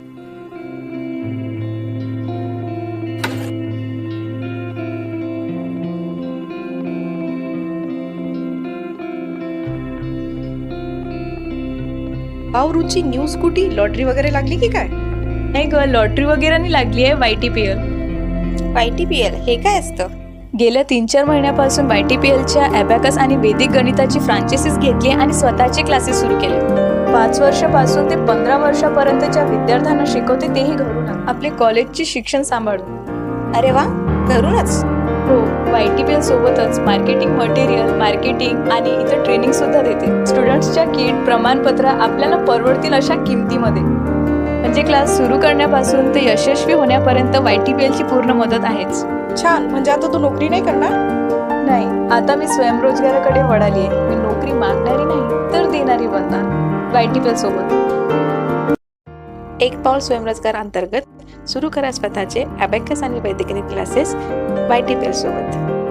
Wow रुची, new scooty, lottery वगैरे लागली की काय? नाही ग, लॉटरी वगैरे नाही लागली आहे. YTPL. YTPL हे काय असतं? गेल्या 3-4 महिन्यापासून YTPLच्या ॲबॅकस आणि वैदिक गणिताची फ्रँचायझीस घेतली आणि स्वतःचे क्लासेस सुरू केले. 5 वर्षापासून ते 15 वर्षापर्यंतच्या विद्यार्थ्यांना शिकवते, तेही घरून. आपले कॉलेजचे शिक्षण सांभाळून. अरे वा, घरूनच? हो, YTPL सोबतच मार्केटिंग मटेरियल, मार्केटिंग आणि इतर ट्रेनिंग सुद्धा देते. स्टुडंट्सच्या किट, प्रमाणपत्र आपल्याला परवडतील अशा किमतीमध्ये. म्हणजे क्लास सुरू करण्यापासून ते यशस्वी होण्यापर्यंत YTPLची पूर्ण मदत आहेच. छान. म्हणजे आता तू नोकरी नाही करणार? नाही, आता मी स्वयंरोजगाराकडे वळाली आहे. मी नोकरी मागणारी नाही तर देणारी बनणार YTPL सोबत. एक पाऊल स्वयंरोजगार अंतर्गत सुरू करा स्वतःचे ॲबॅकस आणि वैदिक गणित क्लासेस YTPL सोबत.